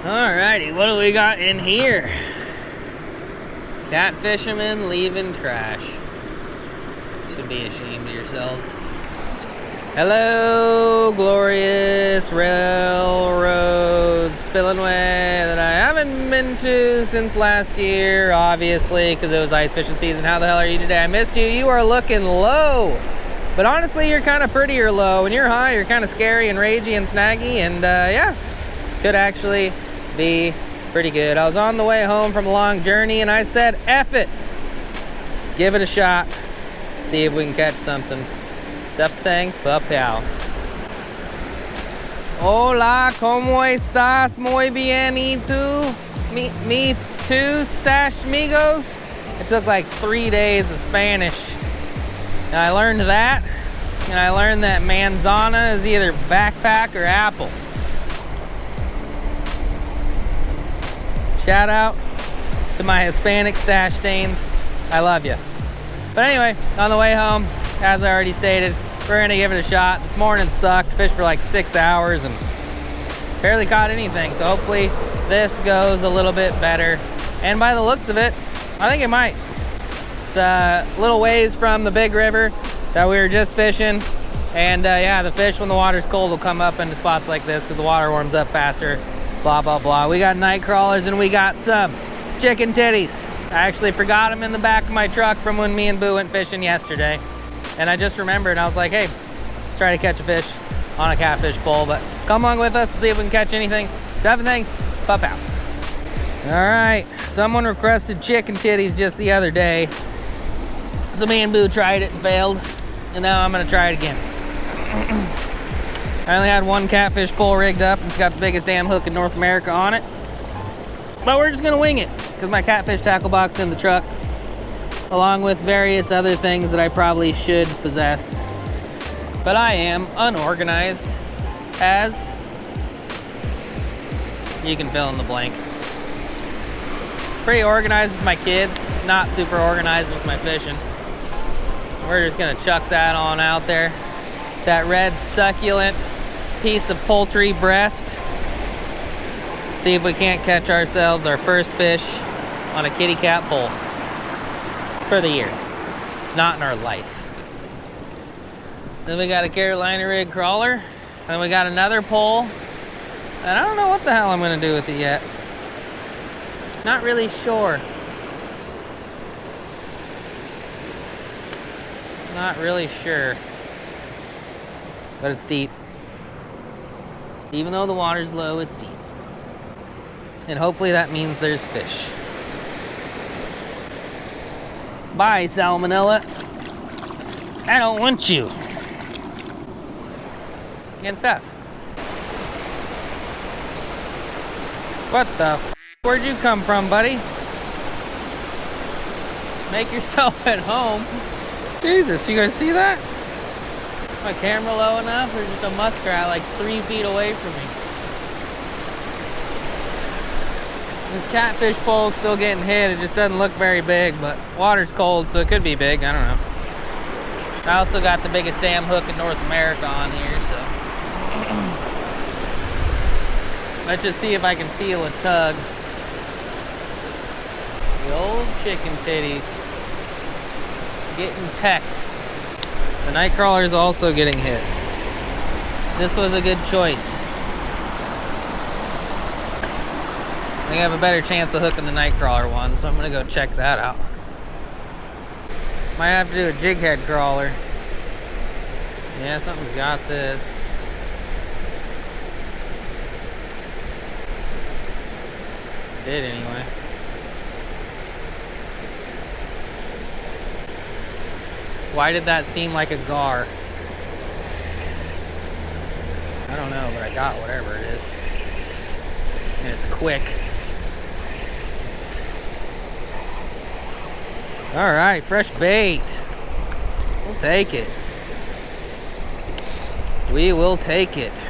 Alrighty, what do we got in here? Cat fishermen leaving trash. Should be ashamed of yourselves. Hello, glorious railroad Spillway that I haven't been to since last year, obviously, because it was ice fishing season. How the hell are you today? I missed you. You are looking low. But honestly, you're kind of prettier low. When you're high, you're kind of scary and ragey and snaggy. And yeah, this could actually be pretty good. I was on the way home from a long journey and I said, F it. Let's give it a shot. See if we can catch something. Stuff things, PAAA. Hola, ¿cómo estás? Muy bien, ¿y tú? Me too, stash amigos. It took like 3 days of Spanish. And I learned that, and I learned that manzana is either backpack or apple. Shout out to my Hispanic stash stains. I love you. But anyway, on the way home, as I already stated, we're gonna give it a shot. This morning sucked, fished for like 6 hours and barely caught anything. So hopefully this goes a little bit better. And by the looks of it, I think it might. It's a little ways from the big river that we were just fishing. And yeah, the fish when the water's cold will come up into spots like this because the water warms up faster, blah, blah, blah. We got night crawlers and we got some chicken titties. I actually forgot them in the back of my truck from when me and Boo went fishing yesterday. And I just remembered, and I was like, hey, let's try to catch a fish on a catfish pole. But come along with us to see if we can catch anything. 7 things, PAAA. All right, someone requested chicken titties just the other day. So me and Boo tried it and failed. And now I'm gonna try it again. I only had one catfish pole rigged up. It's got the biggest damn hook in North America on it. But we're just gonna wing it because my catfish tackle box is in the truck, along with various other things that I probably should possess. But I am unorganized, as you can fill in the blank. Pretty organized with my kids, not super organized with my fishing. We're just gonna chuck that on out there. That red succulent piece of poultry breast. See if we can't catch ourselves our first fish on a kitty cat pole for the year, not in our life. Then we got a Carolina rig crawler, and we got another pole, and I don't know what the hell I'm gonna do with it yet. Not really sure. Not really sure. But it's deep. Even though the water's low, it's deep. And hopefully that means there's fish. Bye, salmonella. I don't want you. And stuff. What the f? Where'd you come from, buddy? Make yourself at home. Jesus, you guys see that? My camera low enough? There's just a muskrat like 3 feet away from me. This catfish pole is still getting hit. It just doesn't look very big, but water's cold, so it could be big. I don't know. I also got the biggest damn hook in North America on here, so. Let's just see if I can feel a tug. The old chicken titties. Getting pecked. The night crawler is also getting hit. This was a good choice. I think I have a better chance of hooking the night crawler one, so I'm gonna go check that out. Might have to do a jig head crawler. Yeah, something's got this. Did anyway. Why did that seem like a gar? I don't know, but I got whatever it is. And it's quick. All right, fresh bait. We'll take it. We will take it.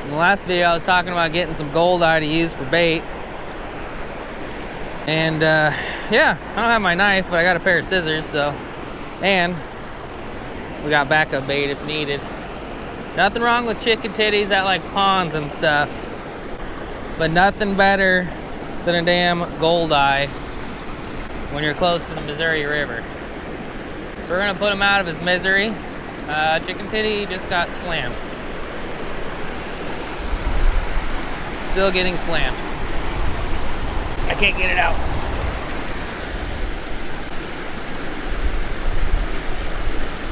In the last video, I was talking about getting some gold eye to use for bait. And yeah, I don't have my knife, but I got a pair of scissors, so. And we got backup bait if needed. Nothing wrong with chicken titties at like ponds and stuff. But nothing better than a damn goldeye when you're close to the Missouri River. So we're gonna put him out of his misery. Chicken titty just got slammed. Still getting slammed. I can't get it out.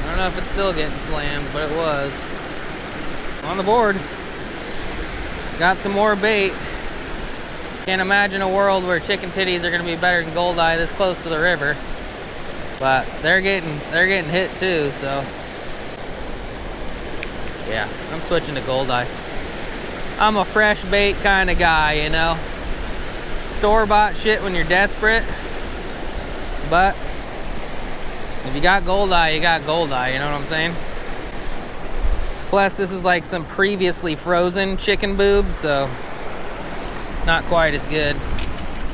I don't know if it's still getting slammed, but it was. On the board. Got some more bait. Can't imagine a world where chicken titties are gonna be better than goldeye this close to the river. But they're getting hit too, so yeah, I'm switching to goldeye. I'm a fresh bait kind of guy, you know. Store-bought shit when you're desperate, but if you got goldeye, you got goldeye, you know what I'm saying? Plus, this is like some previously frozen chicken boobs, so not quite as good.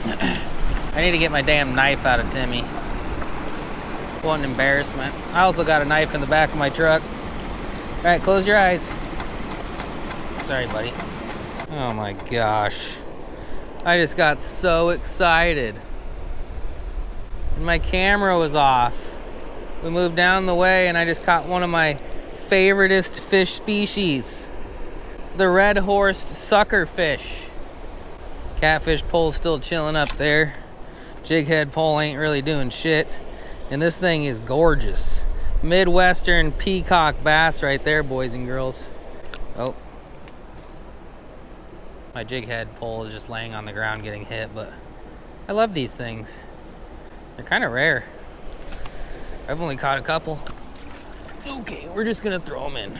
I need to get my damn knife out of Timmy. What an embarrassment. I also got a knife in the back of my truck. All right, close your eyes. Sorry, buddy. Oh my gosh. I just got so excited. And my camera was off. We moved down the way and I just caught one of my favoriteest fish species. The red-horsed sucker fish. Catfish pole's still chilling up there. Jig head pole ain't really doing shit. And this thing is gorgeous. Midwestern peacock bass right there, boys and girls. Oh. My jig head pole is just laying on the ground getting hit, but I love these things. They're kind of rare. I've only caught a couple. Okay, we're just gonna throw them in.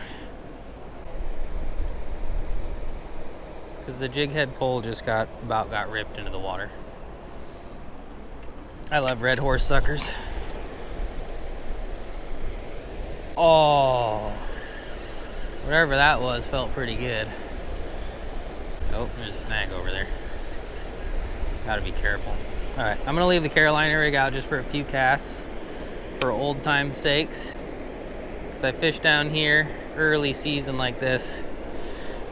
Because the jig head pole just got ripped into the water. I love red horse suckers. Oh, whatever that was felt pretty good. Oh, there's a snag over there. Gotta be careful. All right, I'm gonna leave the Carolina rig out just for a few casts for old time's sakes. Cause I fished down here early season like this.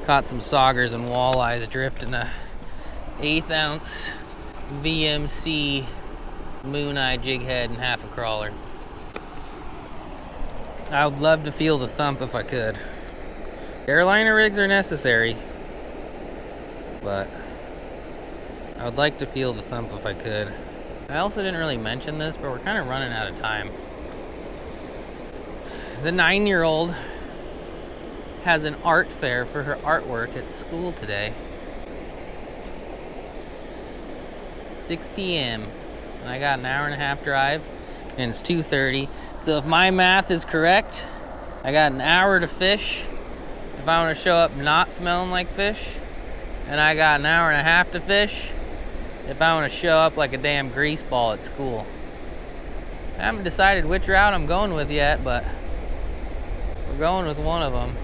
Caught some saugers and walleyes drifting a 1/8 ounce VMC moon eye jig head and half a crawler. I would love to feel the thump if I could. Carolina rigs are necessary, but I would like to feel the thump if I could. I also didn't really mention this, but we're kind of running out of time. The 9-year-old has an art fair for her artwork at school today. 6 p.m. and I got an hour and a half drive and it's 2:30. So if my math is correct, I got an hour to fish if I want to show up not smelling like fish, and I got an hour and a half to fish if I want to show up like a damn grease ball at school. I haven't decided which route I'm going with yet, but we're going with one of them.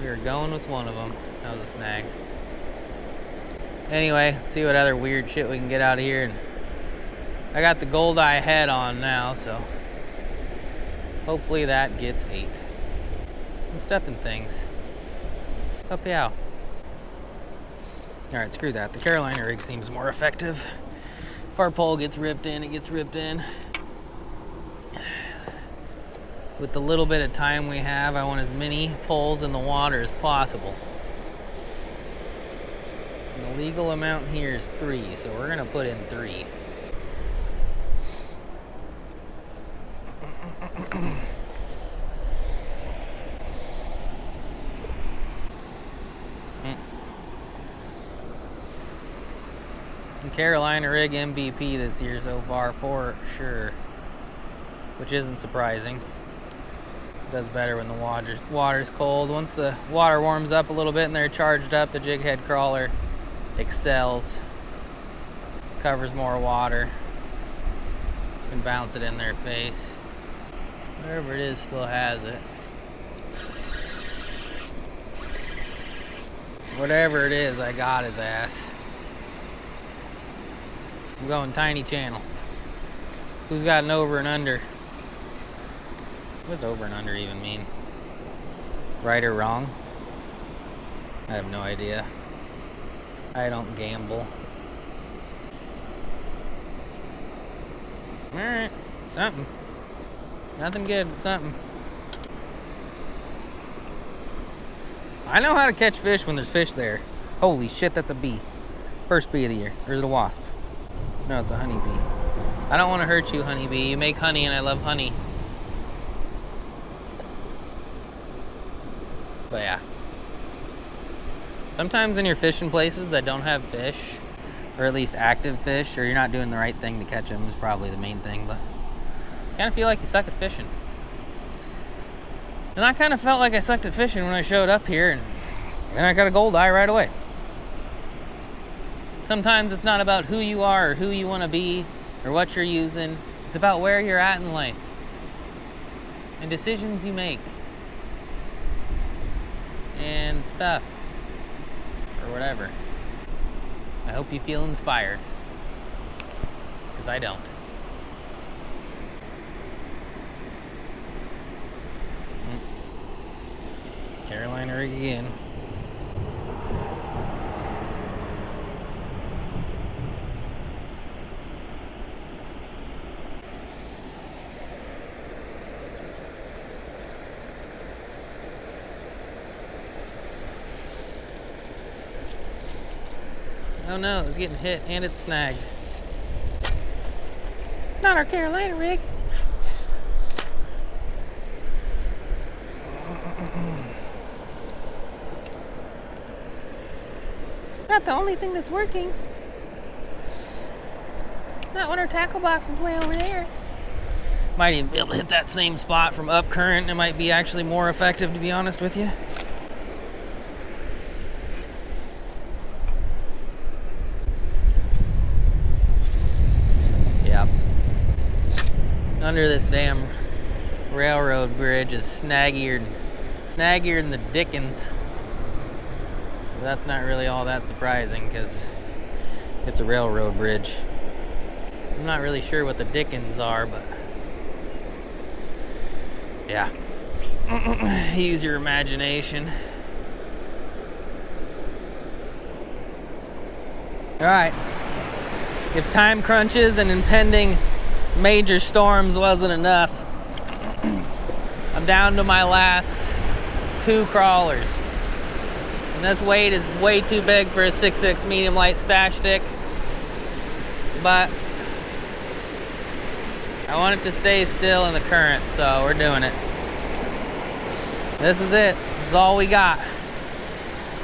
We are going with one of them. That was a snag. Anyway, let's see what other weird shit we can get out of here. And I got the goldeye head on now, so hopefully that gets 8. And stuffing things. Up yow. Alright, screw that. The Carolina rig seems more effective. If our pole gets ripped in, it gets ripped in. With the little bit of time we have, I want as many poles in the water as possible. And the legal amount here is 3, so we're gonna put in 3. Carolina rig MVP this year so far, for sure, which isn't surprising. It does better when the water's cold. Once the water warms up a little bit and they're charged up, the jig head crawler excels, covers more water, and bounce it in their face. Whatever it is still has it. Whatever it is, I got his ass. I'm going tiny channel. Who's got an over and under? What does over and under even mean? Right or wrong? I have no idea. I don't gamble. Alright, something. Nothing good, but something. I know how to catch fish when there's fish there. Holy shit, that's a bee. First bee of the year. Or is it a wasp? No, it's a honeybee. I don't want to hurt you, honeybee. You make honey and I love honey. But yeah. Sometimes when you're fishing places that don't have fish, or at least active fish, or you're not doing the right thing to catch them is probably the main thing, but I kind of feel like you suck at fishing. And I kind of felt like I sucked at fishing when I showed up here, and then I got a gold eye right away. Sometimes it's not about who you are or who you want to be or what you're using. It's about where you're at in life and decisions you make and stuff or whatever. I hope you feel inspired, because I don't. Carolina rig again. Oh no, it's getting hit and it's snagged. Not our Carolina rig. Not the only thing that's working. Not when our tackle box is way over there. Might even be able to hit that same spot from up current. It might be actually more effective, to be honest with you. Yep. Under this damn railroad bridge is snaggier than the dickens. But that's not really all that surprising, because it's a railroad bridge. I'm not really sure what the dickens are, but yeah. Use your imagination. Alright. If time crunches and impending major storms wasn't enough, I'm down to my last 2 crawlers. And this weight is way too big for a 6'6" medium light stash stick. But I want it to stay still in the current, so we're doing it. This is it. This is all we got.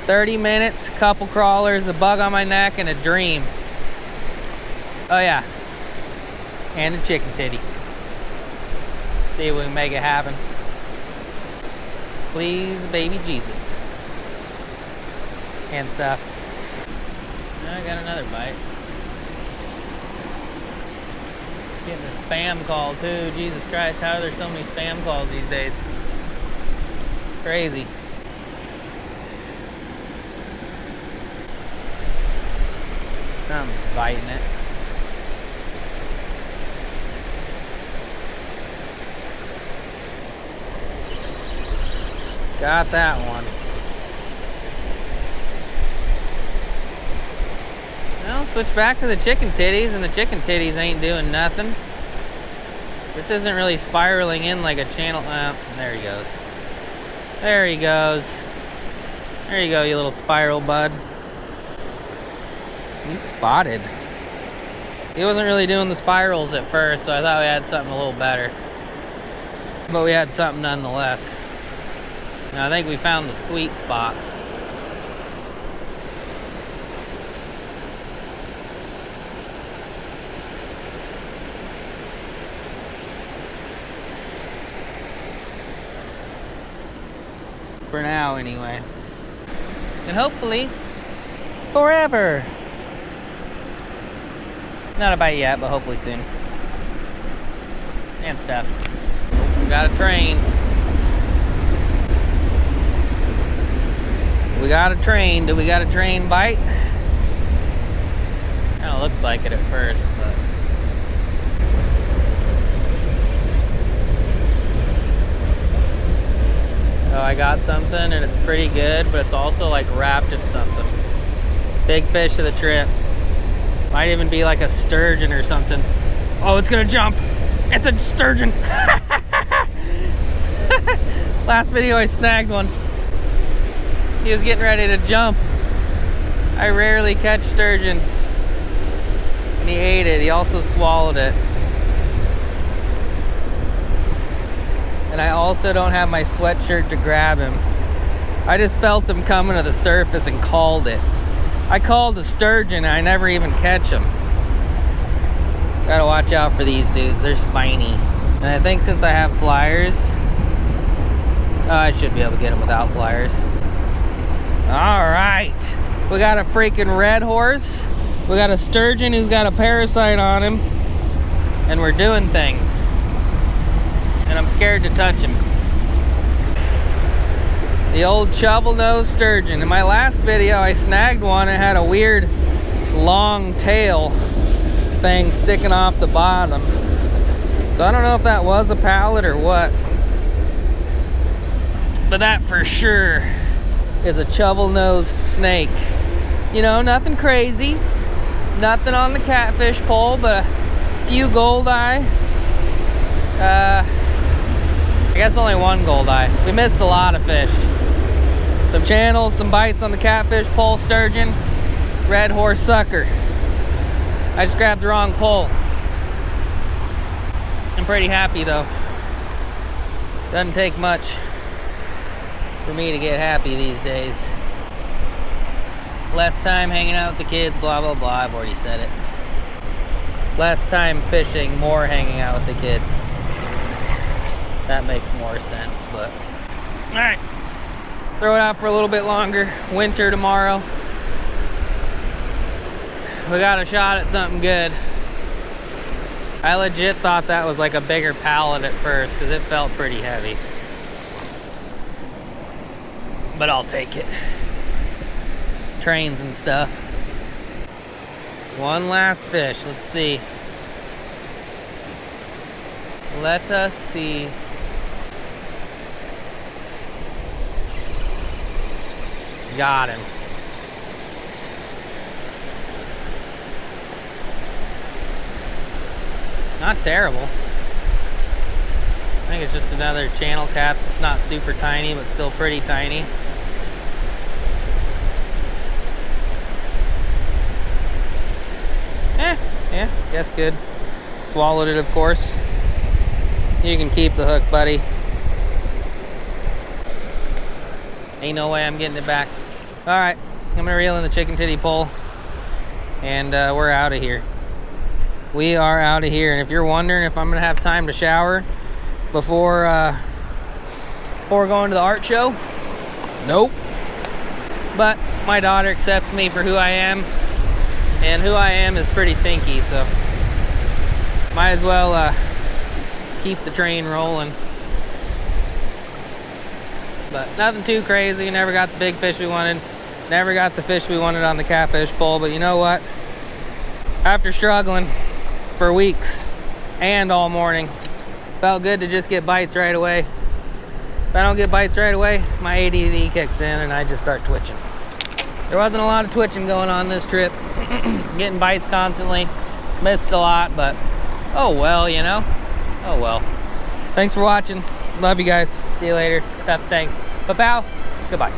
30 minutes, couple crawlers, a bug on my neck, and a dream. Oh yeah. And a chicken titty. See if we can make it happen. Please, baby Jesus. And stuff. I got another bite. Getting a spam call too. Jesus Christ, how are there so many spam calls these days? It's crazy. Something's biting it. Got that one. Well, switch back to the chicken titties, and the chicken titties ain't doing nothing. This isn't really spiraling in like a channel. There he goes. There he goes. There you go, you little spiral bud. He's spotted. He wasn't really doing the spirals at first, so I thought we had something a little better. But we had something nonetheless. And I think we found the sweet spot. For now, anyway. And hopefully, forever. Not a bite yet, but hopefully soon. And stuff. We got a train. We got a train. Do we got a train bite? Kind of looked like it at first, but. So I got something and it's pretty good, but it's also like wrapped in something. Big fish of the trip. Might even be like a sturgeon or something. Oh, it's gonna jump. It's a sturgeon. Last video I snagged one. He was getting ready to jump. I rarely catch sturgeon. And he ate it. He also swallowed it. And I also don't have my sweatshirt to grab him. I just felt him coming to the surface and called it. I called the sturgeon and I never even catch them. Gotta watch out for these dudes, they're spiny. And I think since I have pliers, I should be able to get them without pliers. All right, we got a freaking red horse. We got a sturgeon who's got a parasite on him. And we're doing things. And I'm scared to touch him. The old shovel-nosed sturgeon. In my last video, I snagged one. It had a weird long tail thing sticking off the bottom. So I don't know if that was a pallet or what. But that for sure is a shovel-nosed snake. You know, nothing crazy. Nothing on the catfish pole, but a few goldeye. I guess only one goldeye. We missed a lot of fish. Some channels, some bites on the catfish pole, sturgeon, red horse sucker. I just grabbed the wrong pole. I'm pretty happy though. Doesn't take much for me to get happy these days. Less time hanging out with the kids, blah, blah, blah. I've already said it. Less time fishing, more hanging out with the kids. That makes more sense, but all right. Throw it out for a little bit longer. Winter tomorrow. We got a shot at something good. I legit thought that was like a bigger pallet at first because it felt pretty heavy. But I'll take it. Trains and stuff. One last fish. Let's see. Let us see. Got him. Not terrible. I think it's just another channel cat that's not super tiny, but still pretty tiny. Yeah, guess good. Swallowed it, of course. You can keep the hook, buddy. Ain't no way I'm getting it back. All right, I'm gonna reel in the chicken titty pole, and we're out of here. We are out of here, and if you're wondering if I'm gonna have time to shower before going to the art show, nope. But my daughter accepts me for who I am, and who I am is pretty stinky, so might as well keep the train rolling. But nothing too crazy. Never got the big fish we wanted. Never got the fish we wanted on the catfish pole. But you know what? After struggling for weeks and all morning, felt good to just get bites right away. If I don't get bites right away, my ADD kicks in and I just start twitching. There wasn't a lot of twitching going on this trip. Getting bites constantly. Missed a lot, but oh well, you know? Oh well. Thanks for watching. Love you guys. See you later. Stuff, thanks. Pow, goodbye.